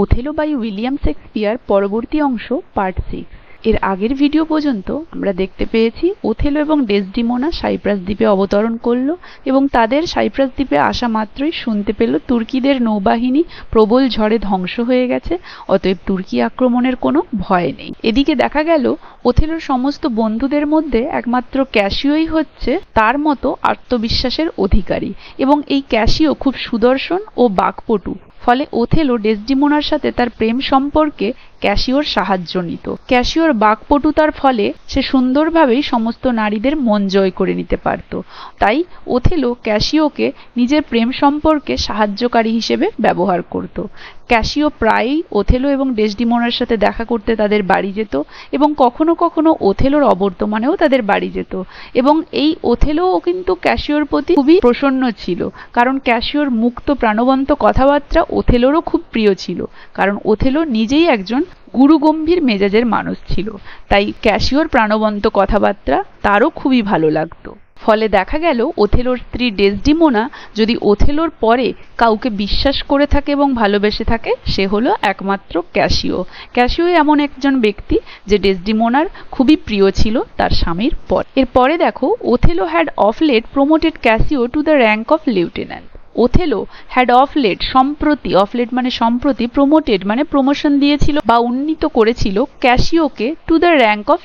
Othello by William Shakespeare পরবর্তী অংশ part 6। এর আগের ভিডিও পর্যন্ত আমরা দেখতে পেয়েছি ওথেলো এবং ডেসডিমোনা সাইপ্রাস দ্বীপে অবতরণ করল এবং তাদের সাইপ্রাস দ্বীপে আসা মাত্রই শুনতে পেল তুর্কিদের নৌবাহিনী প্রবল ঝড়ে ধ্বংস হয়ে গেছে, অতএব তুর্কি আক্রমণের কোনো ভয় নেই। এদিকে দেখা গেল ওথেলোর সমস্ত বন্ধুদের মধ্যে একমাত্র ক্যাসিওই হচ্ছে তার মতো আত্মবিশ্বাসের অধিকারী এবং এই ক্যাসিও খুব সুদর্শন ও বাকপটু। ফলে ওথেলো ডেসডিমোনার সাথে তার প্রেম সম্পর্কে ক্যাসিওর সাহায্য নিত। ক্যাসিওর বাকপটুতার ফলে সে সুন্দরভাবেই সমস্ত নারীদের মন জয় করে নিতে পারত। তাই ওথেলো ক্যাসিওকে নিজের প্রেম সম্পর্কে সাহায্যকারী হিসেবে ব্যবহার করত। ক্যাসিও প্রায়ই ওথেলো এবং ডেসডিমোনার সাথে দেখা করতে তাদের বাড়ি যেত এবং কখনো কখনো ওথেলোর অবর্তমানেও তাদের বাড়ি যেত এবং এই ওথেলোও কিন্তু ক্যাসিওর প্রতি খুবই প্রসন্ন ছিল, কারণ ক্যাসিওর মুক্ত প্রাণবন্ত কথাবার্তা ওথেলোরও খুব প্রিয় ছিল, কারণ ওথেলো নিজেই একজন গুরুগম্ভীর মেজাজের মানুষ ছিল। তাই ক্যাসিওর প্রাণবন্ত কথাবার্তা তারও খুবই ভালো লাগতো। ফলে দেখা গেল ওথেলোর স্ত্রী ডেসডিমোনা যদি ওথেলোর পরে কাউকে বিশ্বাস করে থাকে এবং ভালোবেসে থাকে, সে হলো একমাত্র ক্যাসিও। ক্যাসিও এমন একজন ব্যক্তি যে ডেসডিমোনার খুবই প্রিয় ছিল তার স্বামীর পর। এরপরে দেখো, Othello had of late promoted Cassio to the rank of lieutenant. Othello had of late মানে সম্প্রতি প্রমোটেড মানে প্রমোশন দিয়েছিল বা উন্নীত করেছিল ক্যাসিওকে টু দ্য র্যাঙ্ক অফ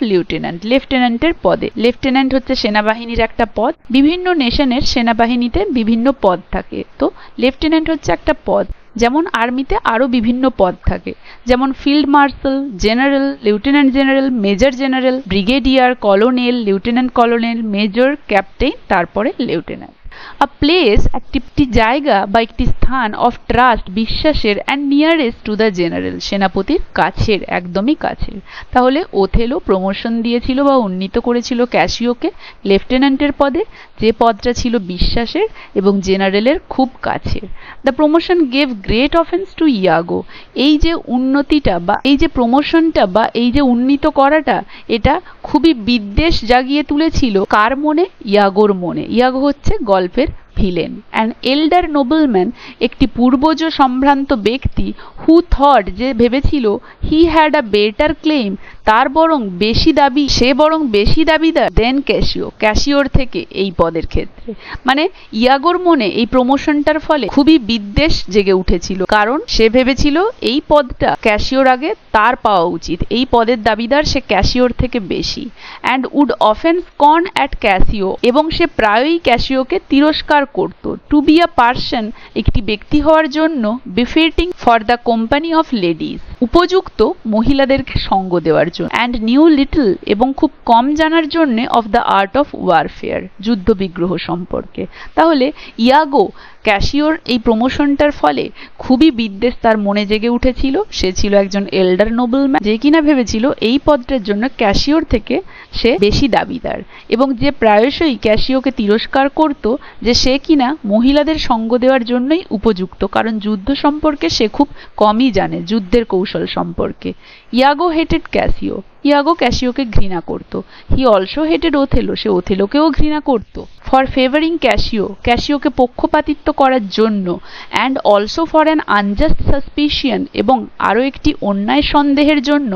লেফটেন্যান্টের পদে। লেফটেন্যান্ট হচ্ছে সেনাবাহিনীর একটা পদ। বিভিন্ন নেশনের সেনাবাহিনীতে বিভিন্ন পদ থাকে, তো লেফটেন্যান্ট হচ্ছে একটা পদ। যেমন আর্মিতে আরো বিভিন্ন পদ থাকে, যেমন field marshal, general, lieutenant general, major general, brigadier, colonel, lieutenant colonel, major, captain, তারপরে লেফটেন্যান্ট। আ প্লেস একটি জায়গা বা একটি স্থান অফ ট্রাস্ট বিশ্বাসের and nearest to the general, সেনাপতির কাছের, একদমই কাছের। তাহলে ওথেলো প্রমোশন দিয়েছিল বা উন্নীত করেছিল ক্যাসিওকে লেফটেন্যান্টের পদে, যে পদটা ছিল বিশ্বাসের এবং জেনারেলের খুব কাছের। The promotion gave great offence to Iago. এই যে উন্নতিটা বা এই যে প্রমোশনটা বা এই যে উন্নীত করাটা, এটা খুবই বিদ্বেষ জাগিয়ে তুলেছিল কার মনে? ইয়াগোর মনে। ইয়াগো হচ্ছে গল্পের ভিলেন। অ্যান এল্ডার নোবেলম্যান, একটি পূর্বজ সম্ভ্রান্ত ব্যক্তি, হু থট, যে ভেবেছিল, he had a better claim, তার বরং বেশি দাবি, সে বরং বেশি দাবিদার দেন ক্যাসিও, ক্যাসিওর থেকে এই পদের ক্ষেত্রে। মানে ইয়াগোর মনে এই প্রমোশনটার ফলে খুবই বিদ্বেষ জেগে উঠেছিল, কারণ সে ভেবেছিল এই পদটা ক্যাসিওর আগে তার পাওয়া উচিত, এই পদের দাবিদার সে ক্যাসিওর থেকে বেশি। And would often scorn at Cassio, এবং সে প্রায়ই ক্যাসিওকে তিরস্কার করত। টু বি আ পার্সন, একটি ব্যক্তি হওয়ার জন্য, befitting for the company of ladies, উপযুক্ত মহিলাদেরকে সঙ্গ দেওয়ার জন্য। অ্যান্ড নিউ লিটল, এবং খুব কম জানার জন্য, of the art of warfare, যুদ্ধ বিগ্রহ সম্পর্কে। তাহলে ইয়াগো ক্যাসিওর এই প্রমোশনটার ফলে খুবই বিদ্বেষ তার মনে জেগে উঠেছিল। সে ছিল একজন এল্ডার নোবেলম্যান, যে কিনা ভেবেছিল এই পদটার জন্য ক্যাসিওর থেকে সে বেশি দাবিদার, এবং যে প্রায়শই ক্যাসিওকে তিরস্কার করত যে সে কিনা মহিলাদের সঙ্গ দেওয়ার জন্যই উপযুক্ত, কারণ যুদ্ধ সম্পর্কে সে খুব কমই জানে, যুদ্ধের কৌশল সম্পর্কে। ইয়াগো হেটেড ক্যাসিও, ইয়াগো ক্যাসিওকে ঘৃণা করত। হি অলসো হেটেড ওথেলো, সে ওথেলোকেও ঘৃণা করত। ফর ফেভারিং ক্যাসিও, ক্যাসিওকে পক্ষপাতিত্ব করার জন্য। And also for an unjust suspicion, এবং আরও একটি অন্যায় সন্দেহের জন্য।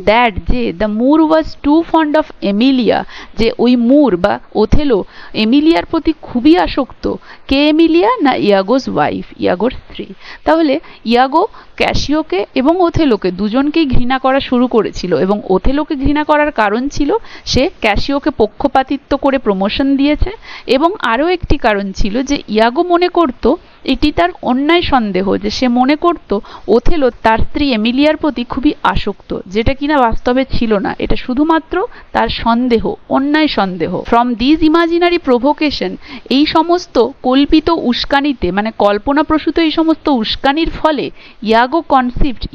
দ্যাট, যে the Moor was too fond of Emilia, যে ওই মুর বা ওথেলো এমিলিয়ার প্রতি খুবই আসক্ত। কে এমিলিয়া? না ইয়াগোস ওয়াইফ, ইয়াগোর স্ত্রী। তাহলে ইয়াগো ক্যাসিওকে এবং ওথেলোকে দুজনকেই ঘৃণা করা শুরু করেছিল, এবং ওথেলোকে ঘৃণা করার কারণ ছিল সে ক্যাসিওকে পক্ষপাতিত্ব করে প্রমোশন দিয়েছে, এবং আরও একটি কারণ ছিল যে ইয়াগো মনে করত এটি তার অন্যায় সন্দেহ, যে সে মনে করত ওথেলো তার স্ত্রী এমিলিয়ার প্রতি খুবই আসক্ত, যেটা কিনা বাস্তবে ছিল না, এটা শুধুমাত্র তার সন্দেহ, অন্যায় সন্দেহ। ফ্রম দিস ইমাজিনারি প্রভোকেশন, এই সমস্ত কল্পিত উস্কানিতে মানে কল্পনাপ্রসূত এই সমস্ত উস্কানির ফলে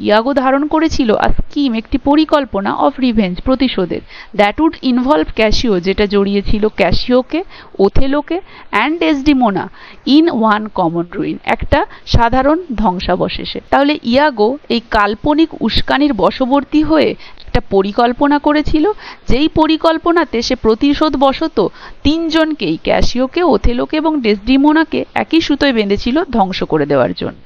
ইয়াগো ধারণ করেছিল আ স্কিম, একটি পরিকল্পনা অফ রিভেঞ্জ, প্রতিশোধের। দ্যাট উড ইনভলভ ক্যাসিও, যেটা জড়িয়েছিল ক্যাসিওকে, ওথেলোকে and Desdemona in one common ruin, একটা সাধারণ ধ্বংসাবশেষে। তাহলে ইয়াগো এই কাল্পনিক উস্কানির বশবর্তী হয়ে একটা পরিকল্পনা করেছিল, যেই পরিকল্পনাতে সে প্রতিশোধবশত তিনজনকেই, ক্যাসিওকে, ওথেলোকে এবং ডেসডিমোনাকে একই সুতোয় বেঁধেছিল ধ্বংস করে দেওয়ার জন্য।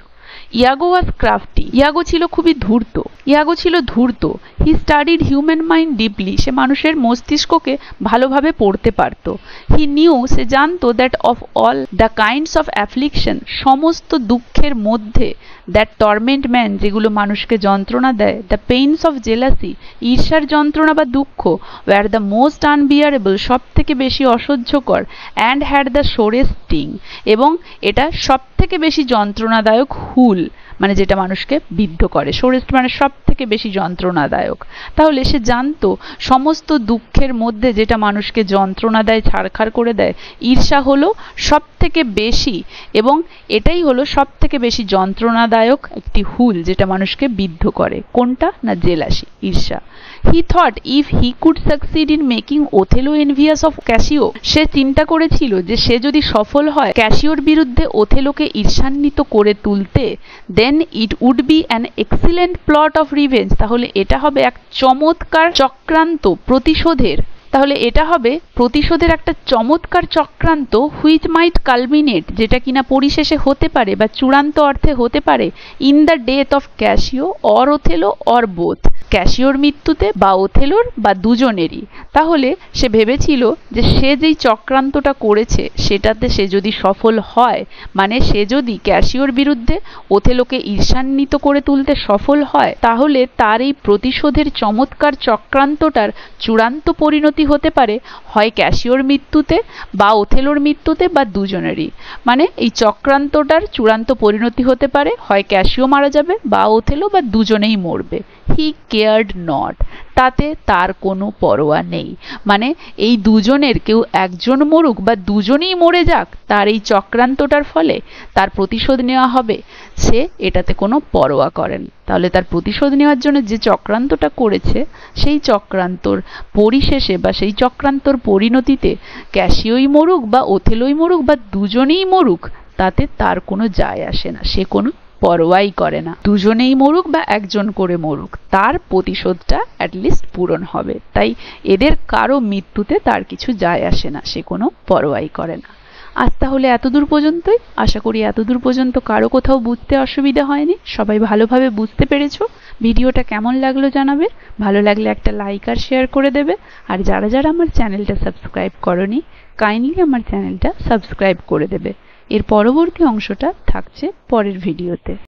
ইয়াগো ওয়াজ ক্রাফটি, ইয়াগো ছিল খুবই ধূর্ত, ইয়াগো ছিল ধূর্ত। He studied human mind deeply, সে মানুষের মস্তিষ্ককে ভালোভাবে পড়তে পারত। হি নিউ, সে জানতো that of all the kinds of affliction, সমস্ত দুঃখের মধ্যে, দ্যাট টর্মেন্ট ম্যান, যেগুলো মানুষকে যন্ত্রণা দেয়, দ্য পেইনস অফ জেলাসি, ঈর্ষার যন্ত্রণা বা দুঃখ, ওয়ার দ্য মোস্ট আনবিয়ারেবল, সব থেকে বেশি অসহ্যকর, অ্যান্ড হ্যাড দ্য সোরেস্ট স্টিং, এবং এটা সব থেকে বেশি যন্ত্রণাদায়ক হুল, মানে যেটা মানুষকে বিদ্ধ করে। সোরেস্ট মানে সব থেকে বেশি যন্ত্রণাদায়ক। তাহলে সে জানতো সমস্ত দুঃখের মধ্যে যেটা মানুষকে যন্ত্রণা দেয়, ছাড়খাড় করে দেয়, ঈর্ষা হলো সব থেকে বেশি, এবং এটাই হলো সব থেকে বেশি যন্ত্রণাদায়ক একটি হুল যেটা মানুষকে বিদ্ধ করে। কোনটা? না জেলাসি, ঈর্ষা। He thought if he could succeed in making Othello envious of Cassio, সে চিন্তা করেছিল যে সে যদি সফল হয় ক্যাসিওর বিরুদ্ধে ওথেলোকে ঈর্ষান্বিত করে তুলতে, then it would be an excellent plot of revenge, তাহলে এটা হবে এক চমৎকার চক্রান্ত প্রতিশোধের। তাহলে এটা হবে প্রতিশোধের একটা চমৎকার চক্রান্ত, হুইচ মাইট কালমিনেট, যেটা কিনা পরিশেষে হতে পারে বা চূড়ান্ত অর্থে হতে পারে, in the death of Cassio or Othello or both, ক্যাসিওর মৃত্যুতে বা ওথেলোর বা দুজনেরই। তাহলে সে ভেবেছিল যে সে যেই চক্রান্তটা করেছে সেটাতে সে যদি সফল হয়, মানে সে যদি ক্যাসিওর বিরুদ্ধে ওথেলোকে ঈর্ষান্বিত করে তুলতে সফল হয়, তাহলে তার এই প্রতিশোধের চমৎকার চক্রান্তটার চূড়ান্ত পরিণতি হতে পারে হয় ক্যাসিওর মৃত্যুতে বা ওথেলোর মৃত্যুতে বা দুজনেরই। মানে এই চক্রান্তটার চূড়ান্ত পরিণতি হতে পারে হয় ক্যাসিও মারা যাবে বা ওথেলো বা দুজনেই মরবে। হি কেয়ার্ড নট, তাতে তার কোনো পরোয়া নেই। মানে এই দুজনের কেউ একজন মরুক বা দুজনেই মরে যাক, তার এই চক্রান্তটার ফলে তার প্রতিশোধ নেওয়া হবে, সে এটাতে কোনো পরোয়া করেন। তাহলে তার প্রতিশোধ নেওয়ার জন্য যে চক্রান্তটা করেছে, সেই চক্রান্তর পরিশেষে বা সেই চক্রান্তর পরিণতিতে ক্যাসিওই মরুক বা ওথেলোই মরুক বা দুজনেই মরুক, তাতে তার কোনো যায় আসে না, সে কোনো পরোয়াই করে না। দুজনেই মরুক বা একজন করে মরুক, তার প্রতিশোধটা অ্যাটলিস্ট পূরণ হবে। তাই এদের কারো মৃত্যুতে তার কিছু যায় আসে না, সে কোনো পরোয়াই করে না। আজ তাহলে এতদূর পর্যন্তই। আশা করি এতদূর পর্যন্ত কারো কোথাও বুঝতে অসুবিধা হয়নি, সবাই ভালোভাবে বুঝতে পেরেছো। ভিডিওটা কেমন লাগলো জানাবে, ভালো লাগলে একটা লাইক আর শেয়ার করে দেবে। আর যারা যারা আমার চ্যানেলটা সাবস্ক্রাইব করোনি, কাইন্ডলি আমার চ্যানেলটা সাবস্ক্রাইব করে দেবে। এর পরবর্তী অংশটা থাকছে পরের ভিডিওতে।